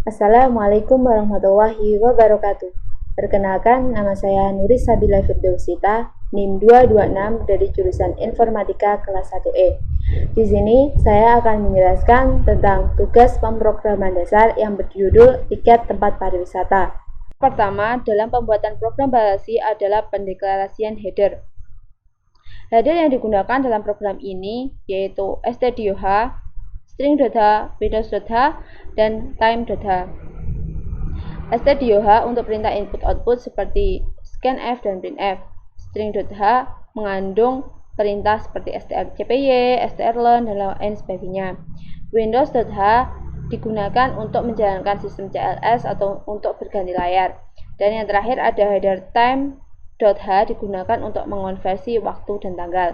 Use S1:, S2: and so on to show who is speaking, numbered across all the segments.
S1: Assalamualaikum warahmatullahi wabarakatuh. Perkenalkan, nama saya Nuri Sabila Firdausita, NIM 226 dari jurusan Informatika kelas 1E. Di sini saya akan menjelaskan tentang tugas pemrograman dasar yang berjudul Tiket Tempat Pariwisata. Pertama, dalam pembuatan program balasan adalah pendeklarasian header. Header yang digunakan dalam program ini yaitu stdio.h, string.h, windows.h, dan time.h. stdio.h untuk perintah input-output seperti scanf dan printf. String.h mengandung perintah seperti strcpy, strlearn, dan lain sebagainya. Windows.h digunakan untuk menjalankan sistem CLS atau untuk berganti layar. Dan yang terakhir ada header time.h digunakan untuk mengonversi waktu dan tanggal.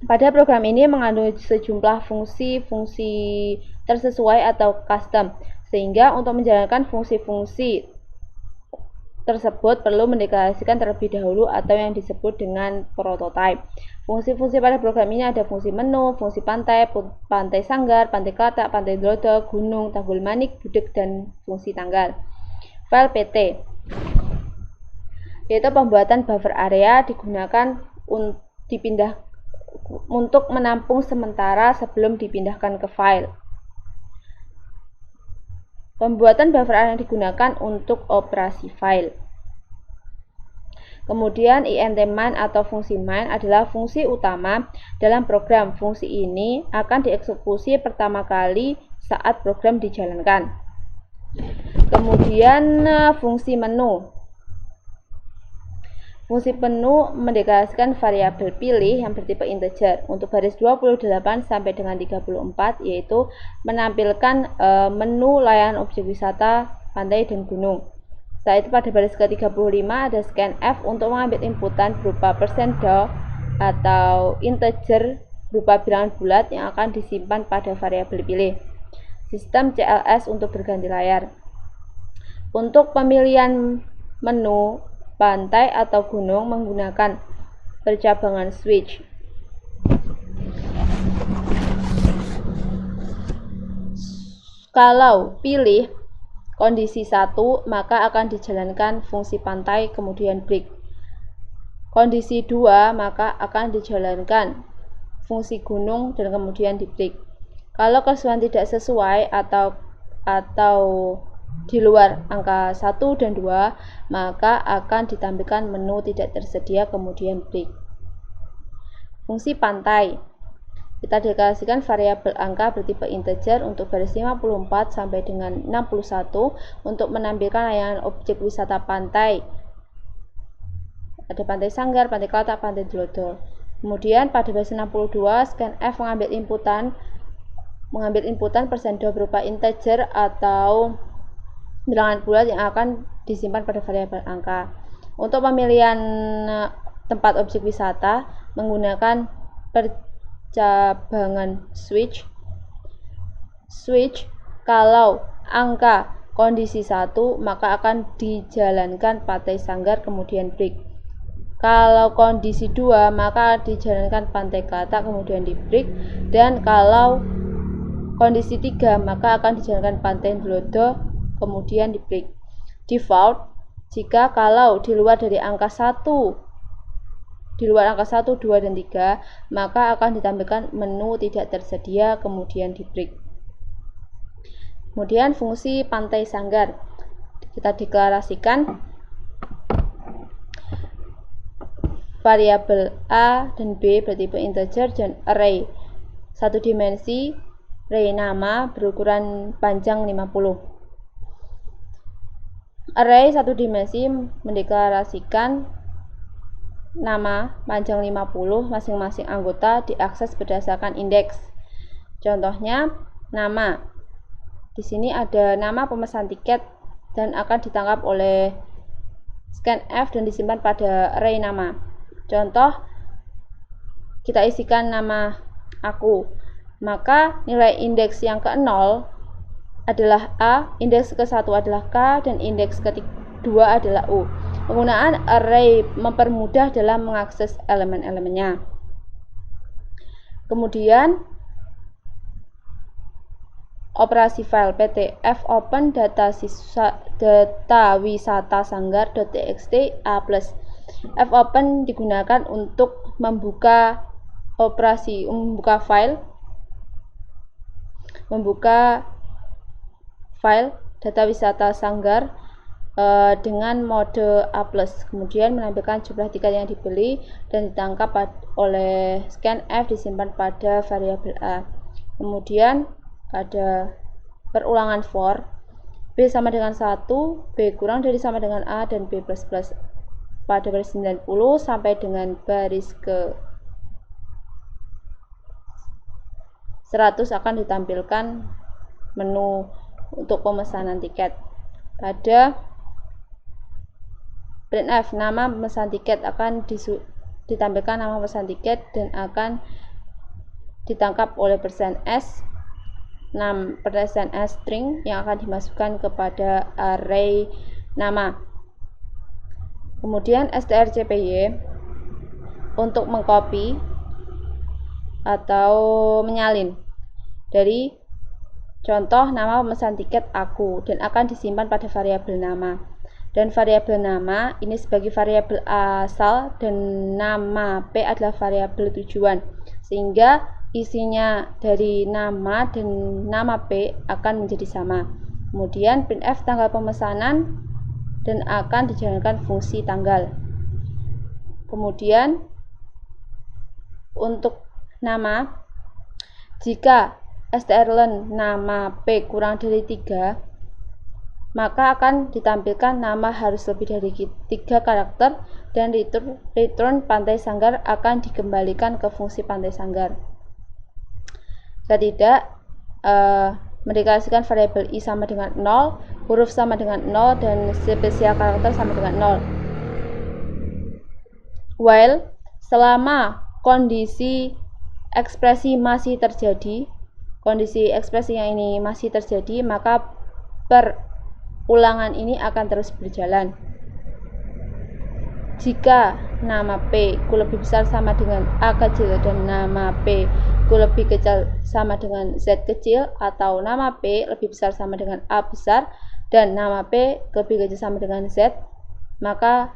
S1: Pada program ini mengandung sejumlah fungsi-fungsi tersesuai atau custom, sehingga untuk menjalankan fungsi-fungsi tersebut perlu mendeklarasikan terlebih dahulu atau yang disebut dengan prototype. Fungsi-fungsi pada program ini ada fungsi menu, fungsi pantai, pantai sanggar, pantai klatak, pantai dlodo, gunung, tanggul manik, budek, dan fungsi tanggal. File PT yaitu pembuatan buffer area digunakan untuk menampung sementara sebelum dipindahkan ke file. Pembuatan buffer area digunakan untuk operasi file. Kemudian int main atau fungsi main adalah fungsi utama dalam program. Fungsi ini akan dieksekusi pertama kali saat program dijalankan. Kemudian fungsi menu. Fungsi menu mendeklarasikan variabel pilih yang bertipe integer untuk baris 28 sampai dengan 34, yaitu menampilkan menu layanan objek wisata, pantai, dan gunung. Setelah itu pada baris ke-35 ada scanf untuk mengambil inputan berupa %do atau integer berupa bilangan bulat yang akan disimpan pada variabel pilih. Sistem CLS untuk berganti layar. Untuk pemilihan menu pantai atau gunung menggunakan percabangan switch. Kalau pilih kondisi 1, maka akan dijalankan fungsi pantai kemudian break. Kondisi 2, maka akan dijalankan fungsi gunung dan kemudian di break. Kalau kesesuaian tidak sesuai atau di luar angka 1 dan 2, maka akan ditampilkan menu tidak tersedia kemudian break. Fungsi pantai. Kita deklarasikan variabel angka bertipe integer untuk baris 54 sampai dengan 61 untuk menampilkan layanan objek wisata pantai. Ada pantai sanggar, pantai klatak, pantai dlodo. Kemudian pada baris 62 scanf mengambil inputan %do berupa integer atau bilangan bulat yang akan disimpan pada variabel angka. Untuk pemilihan tempat objek wisata menggunakan percabangan switch. Kalau angka kondisi 1, maka akan dijalankan pantai sanggar kemudian break. Kalau kondisi 2, maka dijalankan pantai klatak kemudian di break, dan kalau kondisi 3, maka akan dijalankan pantai dlodo kemudian di break. Default jika kalau di luar angka 1, 2, dan 3, maka akan ditampilkan menu tidak tersedia kemudian di break. Kemudian fungsi pantai sanggar. Kita deklarasikan variabel A dan B bertipe integer dan array 1 dimensi, array nama berukuran panjang 50. Array 1 dimensi mendeklarasikan nama panjang 50, masing-masing anggota diakses berdasarkan indeks. Contohnya nama. Di sini ada nama pemesan tiket dan akan ditangkap oleh scanf dan disimpan pada array nama. Contoh, kita isikan nama aku, maka nilai indeks yang ke-0 adalah A, indeks ke-1 adalah K, dan indeks ke-2 adalah U. Penggunaan array mempermudah dalam mengakses elemen-elemennya. Kemudian operasi file PT fopen data wisata sanggar.txt a+. fopen digunakan untuk membuka file data wisata sanggar dengan mode A+, kemudian menampilkan jumlah tiket yang dibeli dan ditangkap oleh scanf disimpan pada variabel A. Kemudian ada perulangan for B sama dengan 1, B kurang dari sama dengan A, dan B++ pada baris 90 sampai dengan baris ke 100 akan ditampilkan menu untuk pemesanan tiket. Pada printf, nama pemesan tiket akan ditampilkan nama pemesan tiket dan akan ditangkap oleh %s string yang akan dimasukkan kepada array nama. Kemudian strcpy untuk mengcopy atau menyalin dari contoh nama pemesan tiket aku dan akan disimpan pada variabel nama. Dan variabel nama ini sebagai variabel asal dan nama P adalah variabel tujuan, sehingga isinya dari nama dan nama P akan menjadi sama. Kemudian printf tanggal pemesanan dan akan dijalankan fungsi tanggal. Kemudian untuk nama, jika strlen nama P kurang dari 3, maka akan ditampilkan nama harus lebih dari 3 karakter dan return pantai sanggar akan dikembalikan ke fungsi pantai sanggar. Jika tidak, mendeklarasikan variabel i sama dengan 0, huruf sama dengan 0, dan spesial karakter sama dengan 0. While selama kondisi ekspresi masih terjadi, kondisi ekspresi yang ini masih terjadi, maka perulangan ini akan terus berjalan. Jika nama P ku lebih besar sama dengan A kecil dan nama P ku lebih kecil sama dengan Z kecil, atau nama P lebih besar sama dengan A besar dan nama P lebih kecil sama dengan Z, maka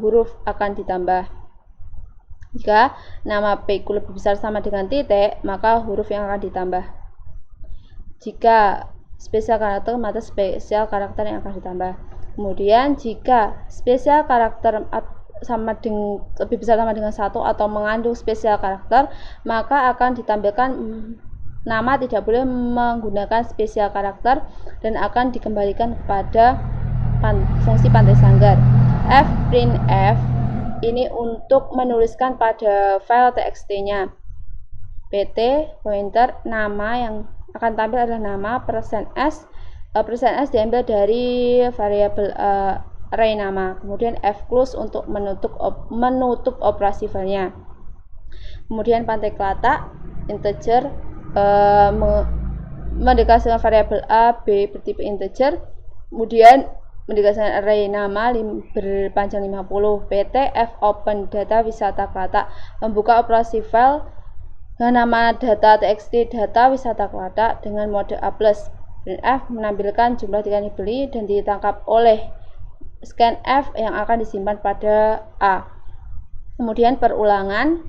S1: huruf akan ditambah. Jika nama P ku lebih besar sama dengan titik, maka huruf yang akan ditambah. Jika spesial karakter, maka spesial karakter yang akan ditambah. Kemudian jika spesial karakter lebih besar sama dengan 1 atau mengandung spesial karakter, maka akan ditampilkan nama tidak boleh menggunakan spesial karakter dan akan dikembalikan kepada fungsi pantai sanggar. Printf ini untuk menuliskan pada file txt-nya. pt pointer nama yang akan tampil adalah nama, %s diambil dari variabel array nama. Kemudian fclose untuk menutup operasi filenya. Kemudian pantai kelatak integer mendeklarasikan variabel a, b bertipe integer. Kemudian mendeklarasikan array nama berpanjang 50. pt fopen data wisata kelatak membuka operasi file dengan nama data txt data wisata kelatak dengan mode A+. Printf menampilkan jumlah tiket yang dibeli dan ditangkap oleh scanf yang akan disimpan pada A. Kemudian perulangan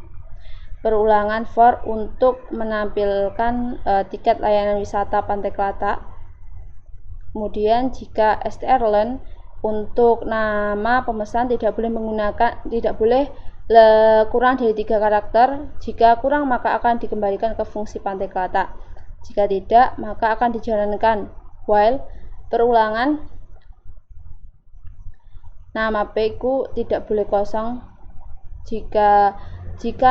S1: for untuk menampilkan tiket layanan wisata pantai kelatak. Kemudian jika strlen untuk nama pemesan tidak boleh kurang dari 3 karakter. Jika kurang, maka akan dikembalikan ke fungsi pantai kelatak. Jika tidak, maka akan dijalankan while perulangan nama P ku tidak boleh kosong jika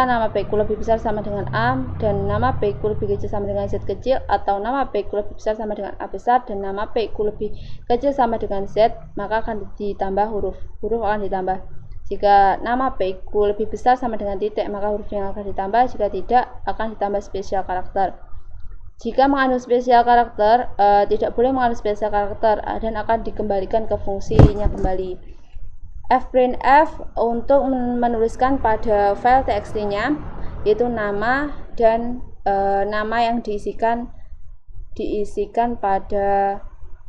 S1: nama P ku lebih besar sama dengan A dan nama P ku lebih kecil sama dengan Z kecil, atau nama P ku lebih besar sama dengan A besar dan nama P ku lebih kecil sama dengan Z, maka akan ditambah huruf akan ditambah. Jika nama P ku lebih besar sama dengan titik, maka huruf yang akan ditambah. Jika tidak, akan ditambah spesial karakter. Jika mengandung spesial karakter, tidak boleh mengandung spesial karakter dan akan dikembalikan ke fungsinya kembali. Fprintf untuk menuliskan pada file txt-nya, yaitu nama dan nama yang diisikan diisikan pada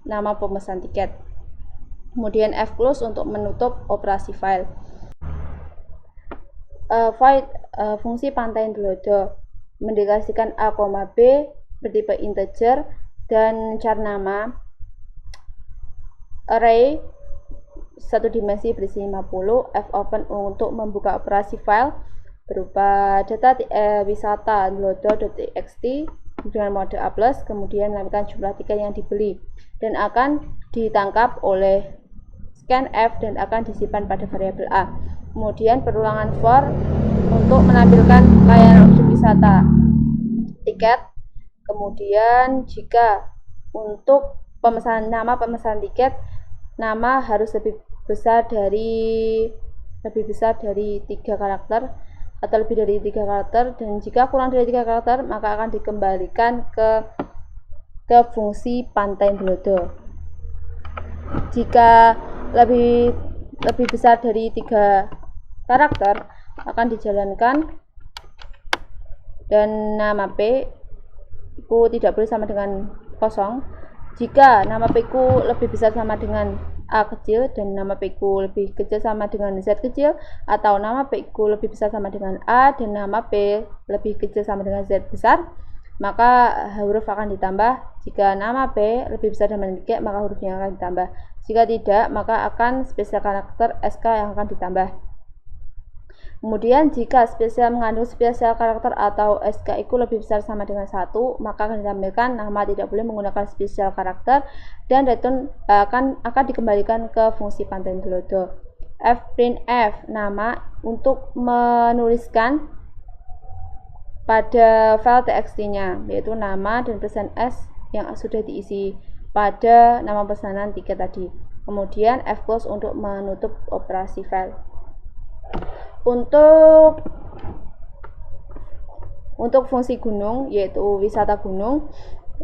S1: nama pemesan tiket. Kemudian fclose untuk menutup operasi file. Void fungsi pantai Endelodo mendeklarasikan A, B bertipe integer dan char nama array satu dimensi berisi 50. Fopen untuk membuka operasi file berupa data wisata endelodo.txt dengan mode A+, kemudian menampilkan jumlah tiket yang dibeli dan akan ditangkap oleh scanf dan akan disimpan pada variabel A. Kemudian perulangan for untuk menampilkan layanan objek wisata tiket. Kemudian jika untuk nama pemesan tiket, nama harus lebih besar dari 3 karakter atau lebih dari 3 karakter, dan jika kurang dari 3 karakter maka akan dikembalikan ke fungsi pantai Endelodo. Jika lebih besar dari 3 karakter akan dijalankan dan nama P ku tidak boleh sama dengan kosong. Jika nama P ku lebih besar sama dengan A kecil dan nama P ku lebih kecil sama dengan Z kecil, atau nama P ku lebih besar sama dengan A dan nama P lebih kecil sama dengan Z besar, maka huruf akan ditambah. Jika nama P lebih besar dengan 3, maka hurufnya akan ditambah. Jika tidak, maka akan spesial karakter SK yang akan ditambah. Kemudian jika spesial mengandung spesial karakter atau SK itu lebih besar sama dengan 1, maka akan ditampilkan nama tidak boleh menggunakan spesial karakter dan return akan dikembalikan ke fungsi pantai Endelodo. Fprintf nama untuk menuliskan pada file txt-nya, yaitu nama dan %s yang sudah diisi pada nama pesanan tiket tadi. Kemudian fclose untuk menutup operasi file. Untuk fungsi gunung, yaitu wisata gunung,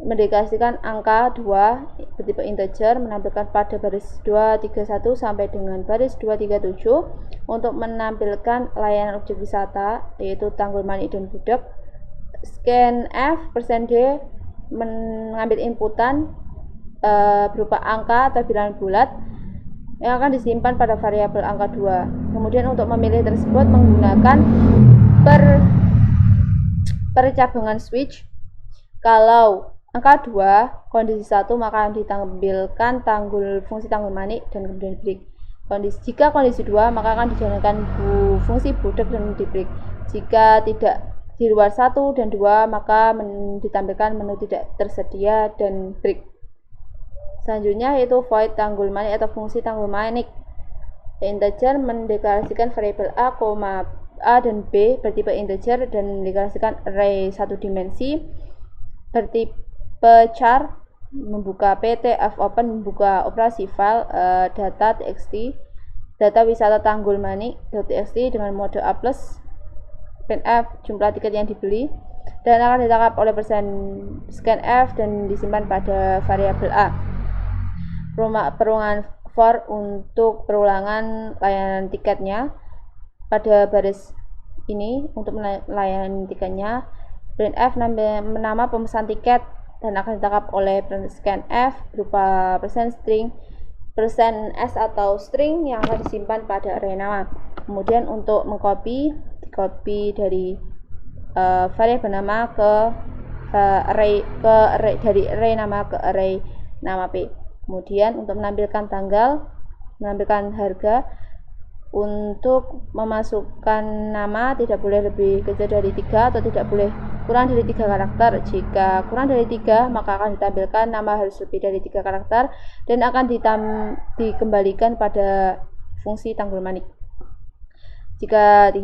S1: mendeklarasikan angka 2 bertipe integer menampilkan pada baris 231 sampai dengan baris 237 untuk menampilkan layanan objek wisata, yaitu Tanggul Manik dan Budeg. Scanf %d mengambil inputan berupa angka atau bilangan bulat yang akan disimpan pada variabel angka 2. Kemudian untuk memilih tersebut menggunakan percabangan switch. Kalau angka 2 kondisi 1, maka akan ditampilkan fungsi Tanggul Manik dan kemudian break. Jika kondisi 2, maka akan dijalankan fungsi Budeg dan di break. Jika tidak di luar 1 dan 2, maka ditampilkan menu tidak tersedia dan break. Selanjutnya yaitu void Tanggul Manik atau fungsi Tanggul Manik. Integer mendeklarasikan variabel A dan B bertipe integer dan mendeklarasikan array satu dimensi bertipe char, membuka pt, fopen membuka operasi file data txt, data wisata Tanggul Manik.txt dengan mode A+, printf jumlah tiket yang dibeli dan akan ditangkap oleh %scanf dan disimpan pada variabel A. Perulangan for untuk perulangan layanan tiketnya pada baris ini untuk layanan tiketnya. Printf nama pemesan tiket dan akan ditangkap oleh scanf berupa %string, %s atau string yang akan disimpan pada array nama. Kemudian untuk dikopi dari variabel nama dari array nama ke array nama P. Kemudian untuk menampilkan tanggal, menampilkan harga, untuk memasukkan nama tidak boleh lebih kecil dari 3 atau tidak boleh kurang dari 3 karakter. Jika kurang dari 3, maka akan ditampilkan nama harus lebih dari 3 karakter dan akan dikembalikan pada fungsi Tanggul Manik. Jika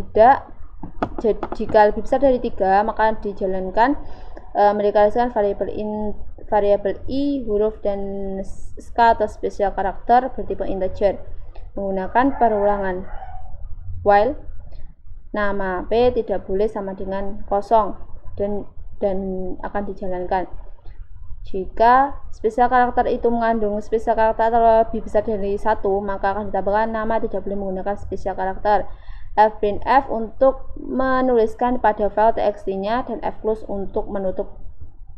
S1: lebih besar dari 3, maka dijalankan mendeklarasikan variabel i, huruf dan sk atau spesial karakter bertipe integer menggunakan perulangan while nama P tidak boleh sama dengan kosong dan akan dijalankan. Jika spesial karakter itu mengandung spesial karakter atau lebih besar dari 1, maka akan ditambahkan nama tidak boleh menggunakan spesial karakter. Fprintf untuk menuliskan pada file txt-nya dan fclose untuk menutup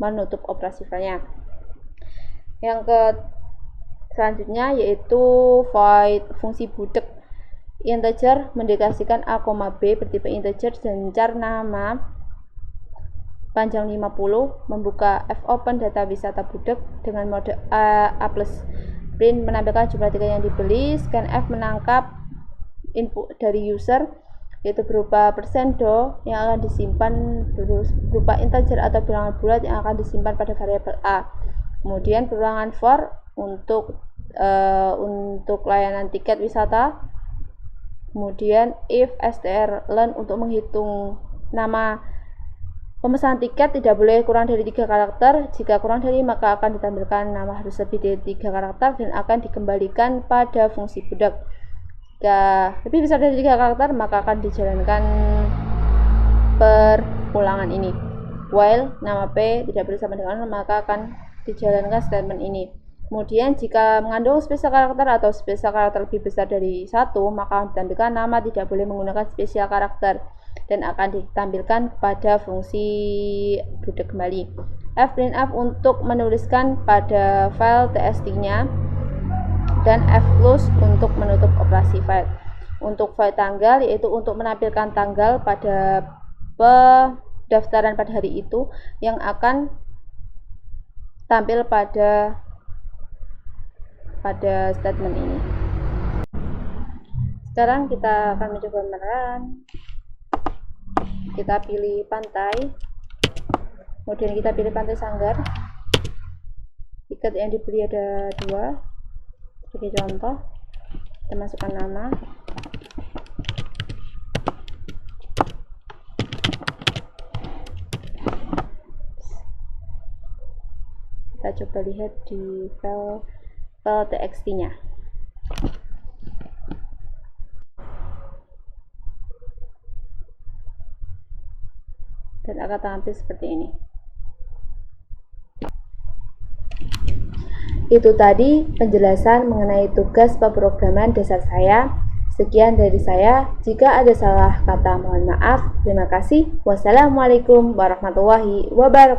S1: menutup operasi filenya. Yang selanjutnya yaitu void fungsi budek. Integer mendeklarasikan A, B bertipe integer dan char nama panjang 50, membuka fopen data wisata budek dengan mode A+. Print menampilkan jumlah tiket yang dibeli. Scanf menangkap input dari user yaitu berupa %do yang akan disimpan berupa integer atau bilangan bulat yang akan disimpan pada variabel A. Kemudian perulangan for untuk layanan tiket wisata. Kemudian if strlen untuk menghitung nama pemesan tiket tidak boleh kurang dari 3 karakter. Jika kurang dari maka akan ditampilkan nama harus lebih dari 3 karakter dan akan dikembalikan pada fungsi budak. Jika lebih besar dari 3 karakter maka akan dijalankan perulangan ini. While nama P tidak boleh sama dengan maka akan dijalankan statement ini. Kemudian jika mengandung spesial karakter atau spesial karakter lebih besar dari 1 maka akan ditampilkan nama tidak boleh menggunakan spesial karakter dan akan ditampilkan pada fungsi budak kembali. Fprintf untuk menuliskan pada file txt-nya dan fclose untuk menutup operasi file. Untuk file tanggal yaitu untuk menampilkan tanggal pada pendaftaran pada hari itu yang akan tampil pada statement ini. Sekarang kita akan mencoba meneran. Kita pilih pantai, kemudian kita pilih pantai Sanggar. Tiket yang dibeli ada 2 sebagai contoh. Kita masukkan nama, kita coba lihat di file txt-nya. Dan akan tampil seperti ini. Itu tadi penjelasan mengenai tugas pemrograman dasar saya. Sekian dari saya. Jika ada salah kata mohon maaf. Terima kasih. Wassalamualaikum warahmatullahi wabarakatuh.